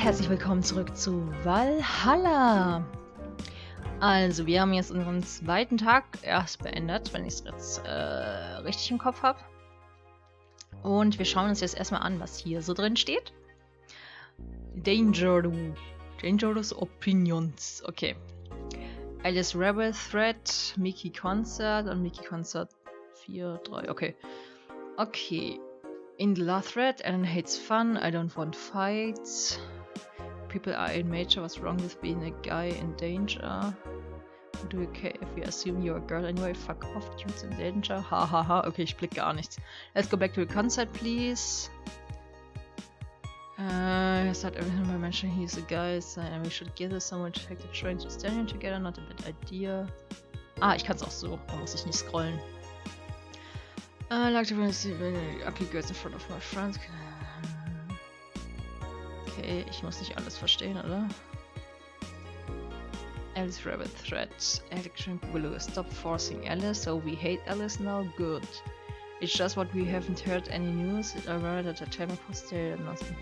herzlich willkommen zurück zu Valhalla. Also, wir haben jetzt unseren zweiten Tag erst beendet, wenn ich es jetzt richtig im Kopf habe. Und wir schauen uns jetzt erstmal an, was hier so drin steht. Dangerous Opinions. Okay. Alice Rebel Thread, Mickey Concert und Mickey Concert 4, 3. Okay. Okay. In the last thread, Alan hates fun, I don't want fights. People are in major, what's wrong with being a guy in danger? Do you care if we assume you're a girl anyway? Fuck off, dudes in danger. Ha ha ha, okay, ich blick gar nichts. Let's go back to the concert, please. I start everything by mentioning he's a guy, so we should gather someone to take the train to stand together, not a bad idea. Ah, ich kann es auch so, da muss ich nicht scrollen. I like to see ugly girls in front of my friends. Okay, ich muss nicht alles verstehen, oder? Alice Rabbit Threat. Action Willow. Stop forcing Alice, so we hate Alice now? Good. It's just what we haven't heard any news. I read that the time posted nothing.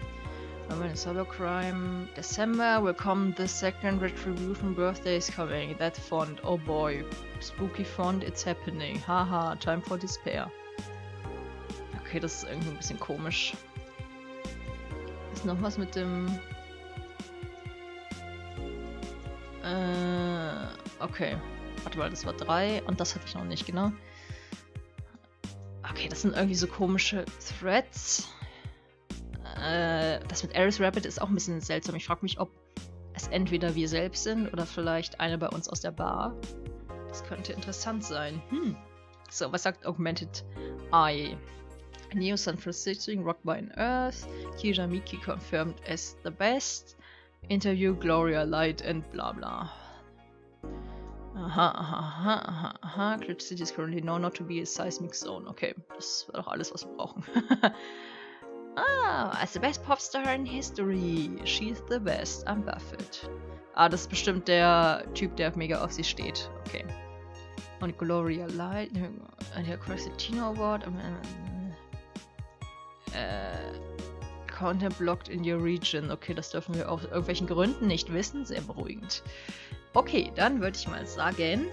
When a cybercrime. December will come the second retribution birthday is coming. That font, oh boy. Spooky font, it's happening. Haha, time for despair. Okay, das ist irgendwie ein bisschen komisch. Ist noch was mit dem... okay. Warte mal, das war 3 und das hatte ich noch nicht, genau. Okay, das sind irgendwie so komische Threads. Das mit Alice Rabbit ist auch ein bisschen seltsam. Ich frage mich, ob es entweder wir selbst sind oder vielleicht eine bei uns aus der Bar. Das könnte interessant sein. So, was sagt Augmented Eye? Neo San Francisco, Rock by an Earth, Kira Miki confirmed as the best, Interview Gloria Light and bla bla. Aha. Glitch City is currently known not to be a seismic zone. Okay, das war doch alles, was wir brauchen. As the best popstar in history, she's the best, I'm baffled. Ah, das ist bestimmt der Typ, der mega auf sie steht. Okay. Und Gloria Light, der Crazy Tina Award, Content blocked in your region. Okay, das dürfen wir aus irgendwelchen Gründen nicht wissen. Sehr beruhigend. Okay, dann würde ich mal sagen,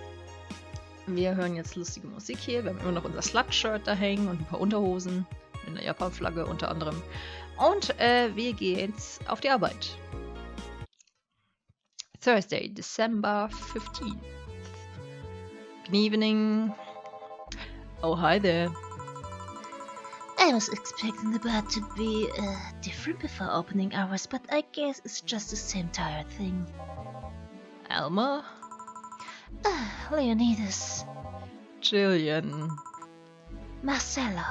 wir hören jetzt lustige Musik hier. Wir haben immer noch unser Slut-Shirt da hängen und ein paar Unterhosen mit einer Japan-Flagge unter anderem. Und wir gehen jetzt auf die Arbeit. Thursday, December 15th. Good evening. Oh, hi there. I was expecting the bar to be different before opening hours, but I guess it's just the same tired thing. Alma? Leonidas. Jillian. Marcelo.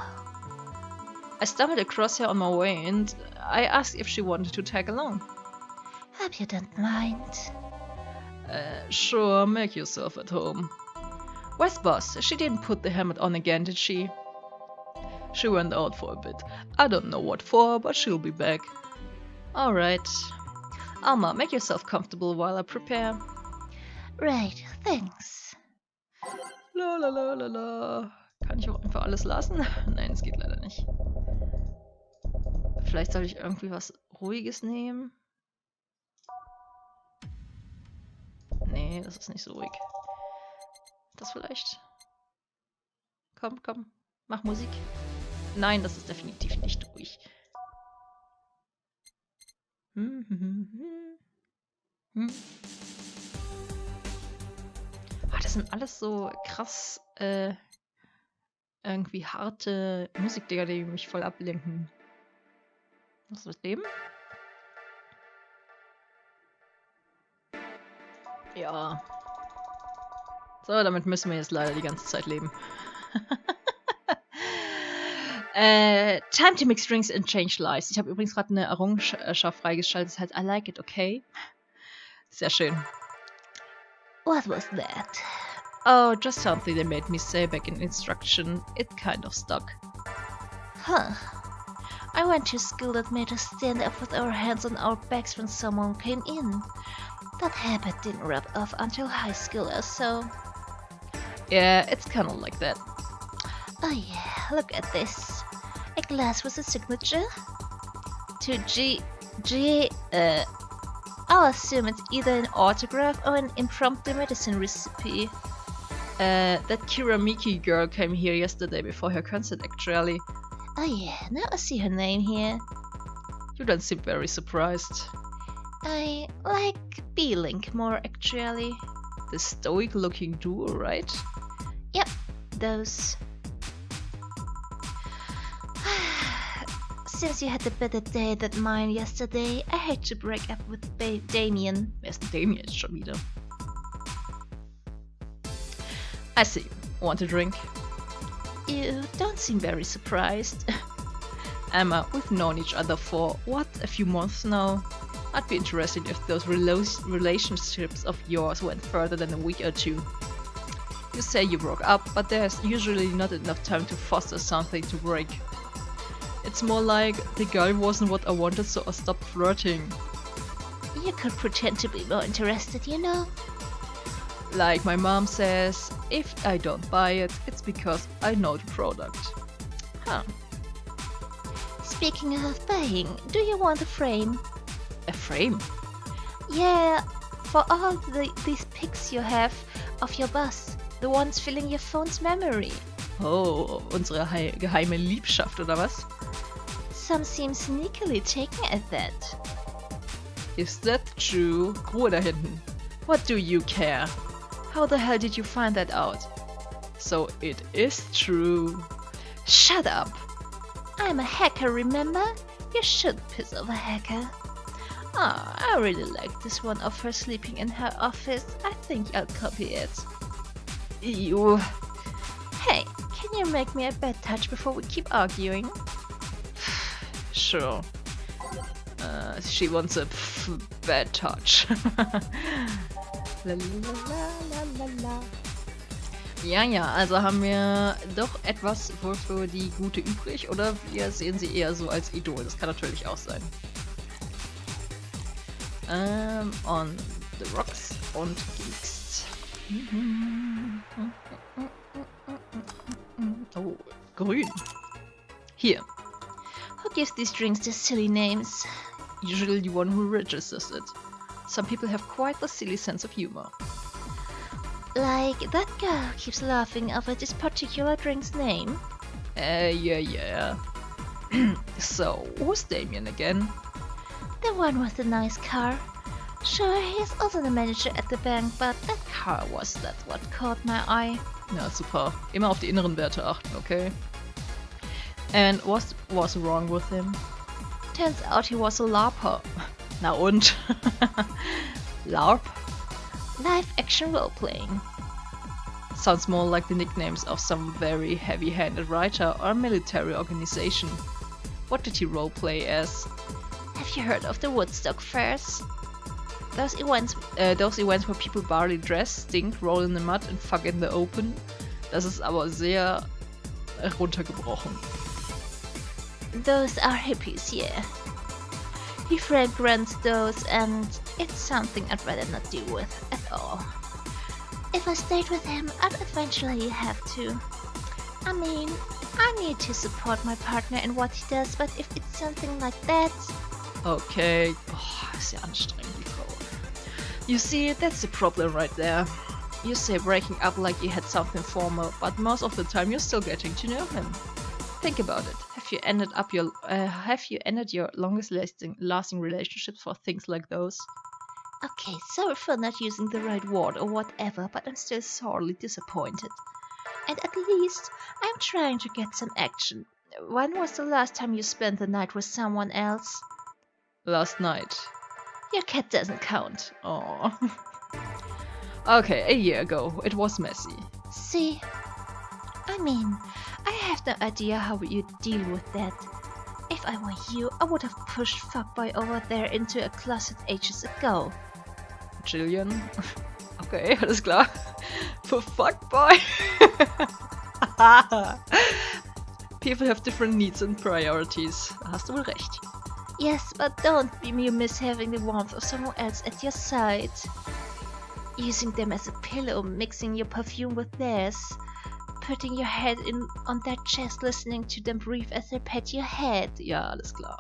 I stumbled across her on my way and I asked if she wanted to tag along. Hope you don't mind. Sure, make yourself at home. Where's Boss? She didn't put the helmet on again, did she? She went out for a bit. I don't know what for, but she'll be back. Alright. Alma, make yourself comfortable while I prepare. Right, thanks. La la la la la. Kann ich auch einfach alles lassen? Nein, es geht leider nicht. Vielleicht soll ich irgendwie was Ruhiges nehmen? Nee, das ist nicht so ruhig. Das vielleicht? Komm, mach Musik. Nein, das ist definitiv nicht ruhig. Das sind alles so krass irgendwie harte Musikdinger, die mich voll ablenken. Was ist das Leben? Ja. So, damit müssen wir jetzt leider die ganze Zeit leben. Time to mix drinks and change lives. Ich habe übrigens gerade eine Errungenschaft freigeschaltet. Das heißt, I like it, okay? Sehr schön. What was that? Oh, just something they made me say back in instruction. It kind of stuck. Huh. I went to school that made us stand up with our hands on our backs when someone came in. That habit didn't rub off until high school or so. Yeah, it's kind of like that. Oh yeah, look at this. A glass with a signature? To G I'll assume it's either an autograph or an impromptu medicine recipe. That Kiramiki girl came here yesterday before her concert, actually. Oh yeah, now I see her name here. You don't seem very surprised. I like B-Link more, actually. The stoic-looking duo, right? Yep, those. Since you had a better day than mine yesterday, I hate to break up with Damien. Wer ist denn Damien jetzt schon wieder? I see. Want a drink? You don't seem very surprised. Alma, we've known each other for, what, a few months now? I'd be interested if those relationships of yours went further than a week or two. You say you broke up, but there's usually not enough time to foster something to break. It's more like, the guy wasn't what I wanted, so I stopped flirting. You could pretend to be more interested, you know? Like my mom says, if I don't buy it, it's because I know the product. Huh. Speaking of buying, do you want a frame? A frame? Yeah, for all these pics you have of your bus, the ones filling your phone's memory. Oh, unsere geheime Liebschaft, oder was? Some seem sneakily taken at that. Is that true? Ruhe da hinten. What do you care? How the hell did you find that out? So it is true. Shut up! I'm a hacker, remember? You should piss off a hacker. Ah, I really like this one of her sleeping in her office. I think I'll copy it. Ew. Hey, can you make me a bad touch before we keep arguing? Sure. She wants a bad touch. Ja, also haben wir doch etwas wohl für die Gute übrig, oder wir sehen sie eher so als Idol. Das kann natürlich auch sein. On the Rocks und Geeks. Oh, grün. Hier. Who gives these drinks these silly names? Usually the one who registers it. Some people have quite a silly sense of humor. Like that girl who keeps laughing over this particular drink's name? Yeah. So, who's Damien again? The one with the nice car. Sure, he's also the manager at the bank, but that car was that what caught my eye. Ja, super. Immer auf die inneren Werte achten, okay? And what was wrong with him? Turns out he was a LARPer. Na und? LARP? Live action role-playing. Sounds more like the nicknames of some very heavy-handed writer or military organization. What did he roleplay as? Have you heard of the Woodstock fairs? Those events where people barely dress, stink, roll in the mud and fuck in the open. Das ist aber sehr runtergebrochen. Those are hippies, yeah. He frequents those and it's something I'd rather not deal with at all. If I stayed with him, I'd eventually have to. I mean, I need to support my partner in what he does, but if it's something like that... Okay, ist ja anstrengend, die Frau. You see, that's the problem right there. You say breaking up like you had something formal, but most of the time you're still getting to know him. Think about it. Have you ended your longest lasting relationships for things like those? Okay, sorry for not using the right word or whatever, but I'm still sorely disappointed. And at least I'm trying to get some action. When was the last time you spent the night with someone else? Last night. Your cat doesn't count. Oh. Okay, a year ago. It was messy. See? I mean, I have no idea how you deal with that. If I were you, I would have pushed fuckboy over there into a closet ages ago. Jillian? Okay, alles klar. For fuckboy? People have different needs and priorities. Da hast du wohl recht. Yes, but don't you miss having the warmth of someone else at your side. Using them as a pillow, mixing your perfume with theirs. Putting your head on their chest, listening to them breathe as they pet your head. Ja, alles klar.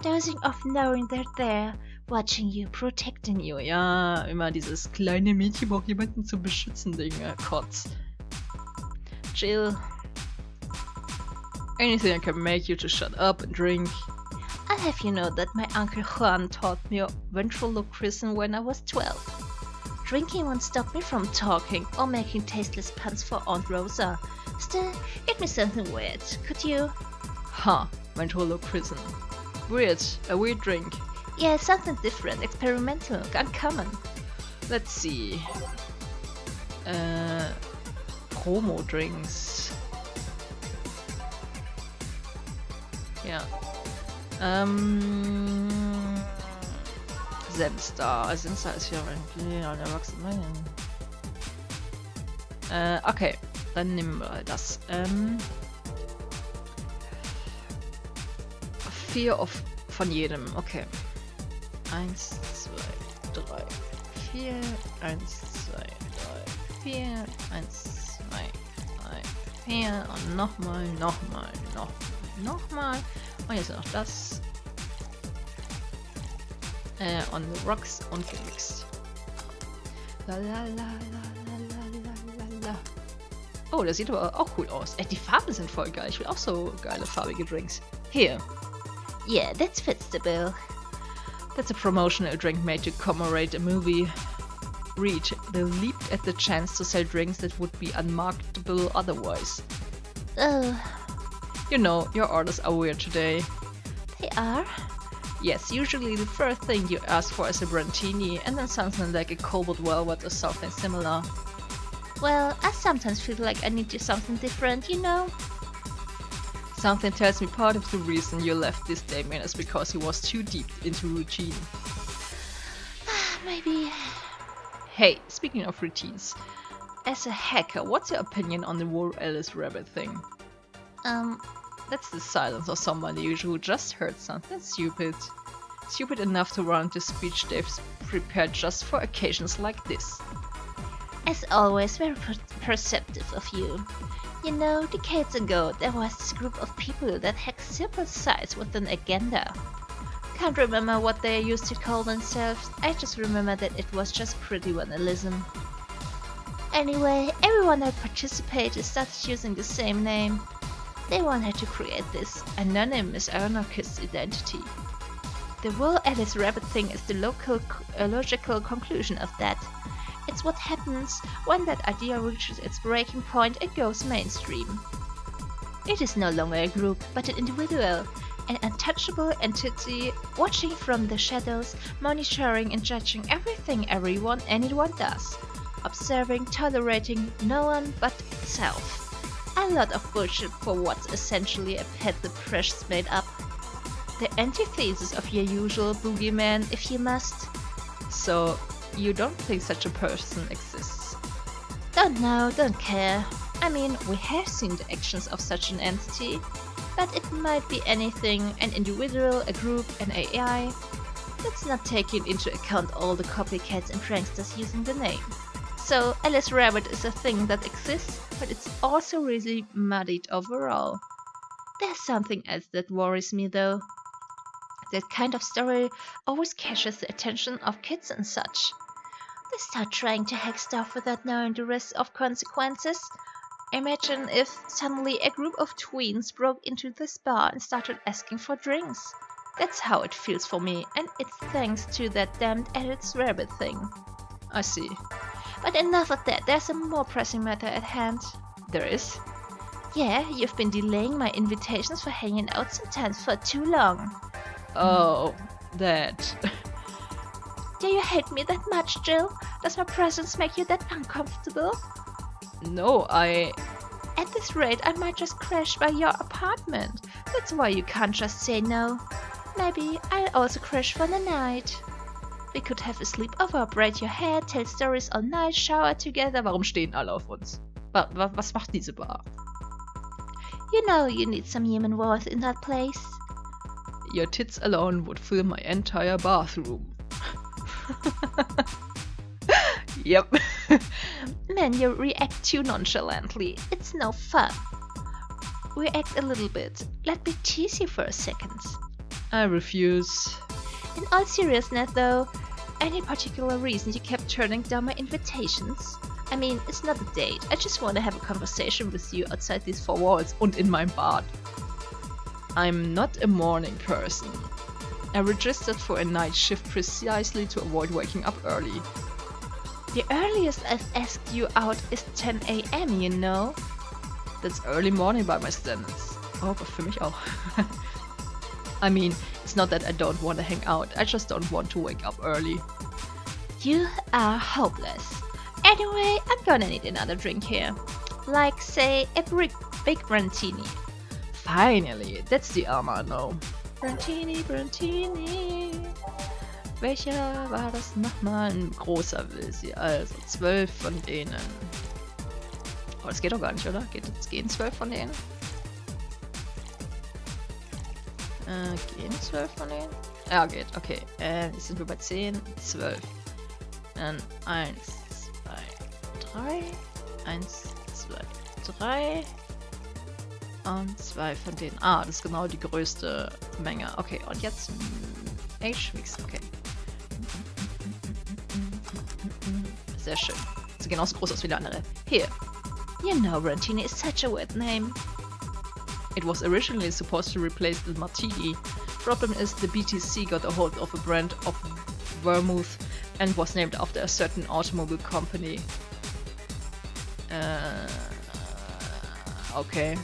Dozing off knowing they're there, watching you, protecting you. Ja, immer dieses kleine Mädchen braucht jemanden zu beschützen Ding. Kotz. Jill. Anything I can make you to shut up and drink. I'll have you know that my Uncle Juan taught me ventriloquism when I was 12. Drinking won't stop me from talking or making tasteless puns for Aunt Rosa. Still, get me something weird, could you? Huh, ventriloquism. Weird, a weird drink. Yeah, something different, experimental, uncommon. Let's see. Promo drinks. Ja. Semster. Semster ist ja ein Erwachsener. Okay, dann nehmen wir das. 4 von jedem. Okay. 1, 2, 3, 4. 1, 2, 3, 4. 1, 2, 3, 4. Und nochmal. Und jetzt noch das. On the rocks und gemixt. Oh, das sieht aber auch cool aus. Die Farben sind voll geil. Ich will auch so geile farbige Drinks. Here. Yeah, that fits the bill. That's a promotional drink made to commemorate a movie. Read. They leaped at the chance to sell drinks that would be unmarketable otherwise. Oh. You know, your orders are weird today. They are? Yes, usually the first thing you ask for is a brantini, and then something like a cobalt velvet or something similar. Well, I sometimes feel like I need something different, you know? Something tells me part of the reason you left this Damien is because he was too deep into routine. Maybe. Hey, speaking of routines, as a hacker, what's your opinion on the whole Alice Rabbit thing? That's the silence of somebody who just heard something stupid. Stupid enough to run into speech they've prepared just for occasions like this. As always, very perceptive of you. You know, decades ago there was this group of people that hacked simple sites with an agenda. Can't remember what they used to call themselves, I just remember that it was just pretty vandalism. Anyway, everyone that participated started using the same name. They wanted to create this anonymous anarchist identity. The whole Alice Rabbit thing is the logical conclusion of that. It's what happens when that idea reaches its breaking point and goes mainstream. It is no longer a group, but an individual, an untouchable entity watching from the shadows, monitoring and judging everything anyone does, observing, tolerating no one but itself. A lot of bullshit for what's essentially a pet the press made up. The antithesis of your usual boogeyman, if you must. So, you don't think such a person exists? Don't know, don't care. I mean, we have seen the actions of such an entity, but it might be anything, an individual, a group, an AI. Let's not take into account all the copycats and pranksters using the name. So, Alice Rabbit is a thing that exists, but it's also really muddied overall. There's something else that worries me though. That kind of story always catches the attention of kids and such. They start trying to hack stuff without knowing the risk of consequences. Imagine if suddenly a group of tweens broke into this bar and started asking for drinks. That's how it feels for me, and it's thanks to that damned Alice Rabbit thing. I see. But enough of that, there's a more pressing matter at hand. There is? Yeah, you've been delaying my invitations for hanging out sometimes for too long. Oh, that. Do you hate me that much, Jill? Does my presence make you that uncomfortable? No, At this rate, I might just crash by your apartment. That's why you can't just say no. Maybe I'll also crash for the night. We could have a sleepover, braid your hair, tell stories all night, shower together. Warum stehen alle auf uns? Was macht diese Bar? You know you need some human warmth in that place. Your tits alone would fill my entire bathroom. Yep. Man, you react too nonchalantly. It's no fun. React a little bit. Let me tease you for a second. I refuse. In all seriousness though, any particular reason you kept turning down my invitations? I mean, it's not a date. I just want to have a conversation with you outside these four walls und in meinem Bad. I'm not a morning person. I registered for a night shift precisely to avoid waking up early. The earliest I've asked you out is 10 AM, you know? That's early morning by my standards. Oh, aber für mich auch. I mean, it's not that I don't want to hang out, I just don't want to wake up early. You are hopeless. Anyway, I'm gonna need another drink here. Like, say, a big Brantini. Finally, that's the Alma I know. Brantini, Brantini. Welcher war das nochmal? Ein großer will sie, also 12 von denen. Oh, das geht doch gar nicht, oder? Gehen 12 von denen? Gehen 12 von denen? Ja, geht, okay. Jetzt sind wir bei 10, 12. Dann 1, 2, 3. 1, 2, 3. Und 2 von denen. Ah, das ist genau die größte Menge. Okay, und jetzt H-Mix, okay. Sehr schön. Sieht genauso groß aus wie der andere. Here. You know, Brantini is such a weird name. It was originally supposed to replace the Martini. Problem is the BTC got a hold of a brand of vermouth and was named after a certain automobile company. Okay.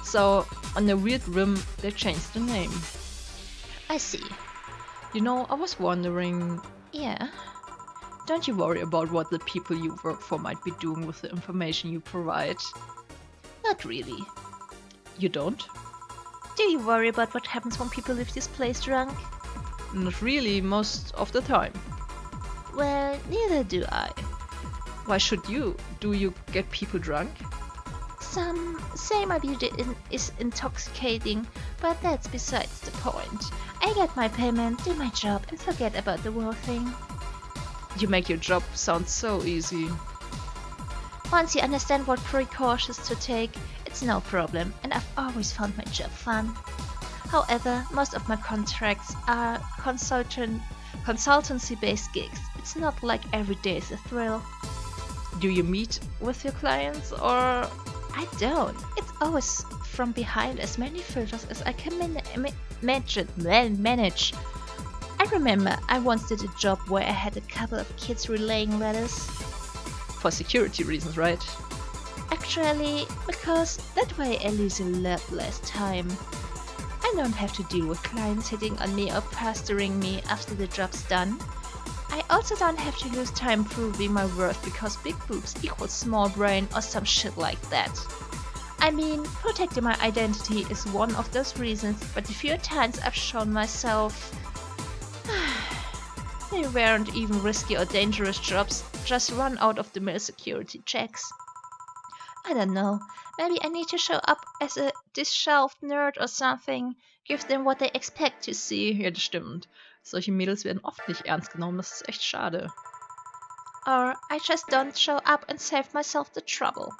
So, on a weird whim, they changed the name. I see. You know, I was wondering... Yeah? Don't you worry about what the people you work for might be doing with the information you provide? Not really. You don't? Do you worry about what happens when people leave this place drunk? Not really, most of the time. Well, neither do I. Why should you? Do you get people drunk? Some say my beauty is intoxicating, but that's besides the point. I get my payment, do my job, and forget about the whole thing. You make your job sound so easy. Once you understand what precautions to take, it's no problem, and I've always found my job fun. However, most of my contracts are consultancy-based gigs. It's not like every day is a thrill. Do you meet with your clients or... I don't. It's always from behind as many filters as I can manage. I remember I once did a job where I had a couple of kids relaying letters. For security reasons, right? Actually, because that way I lose a lot less time. I don't have to deal with clients hitting on me or pestering me after the job's done. I also don't have to lose time proving my worth because big boobs equals small brain or some shit like that. I mean, protecting my identity is one of those reasons, but the few times I've shown myself, they weren't even risky or dangerous jobs, just run out of the mill security checks. I don't know, maybe I need to show up as a disheveled nerd or something, give them what they expect to see. Ja, das stimmt. Solche Mädels werden oft nicht ernst genommen, das ist echt schade. Or I just don't show up and save myself the trouble.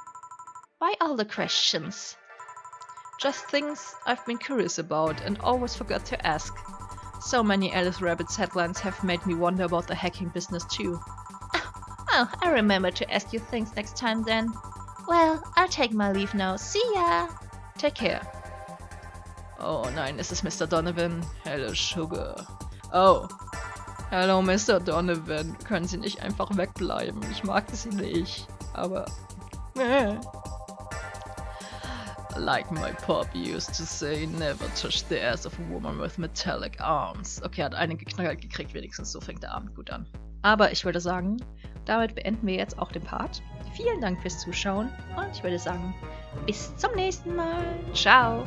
Why all the questions? Just things I've been curious about and always forgot to ask. So many Alice Rabbit's headlines have made me wonder about the hacking business too. Oh, I remember to ask you things next time then. Well, I'll take my leave now. See ya! Take care. Oh nein, es ist Mr. Donovan. Hello, Sugar. Oh. Hello, Mr. Donovan. Können Sie nicht einfach wegbleiben? Ich mag Sie nicht. Aber... Like my pop used to say, never touch the ass of a woman with metallic arms. Okay, hat einen geknallt gekriegt wenigstens, so fängt der Abend gut an. Aber ich würde sagen, damit beenden wir jetzt auch den Part. Vielen Dank fürs Zuschauen und ich würde sagen, bis zum nächsten Mal. Ciao!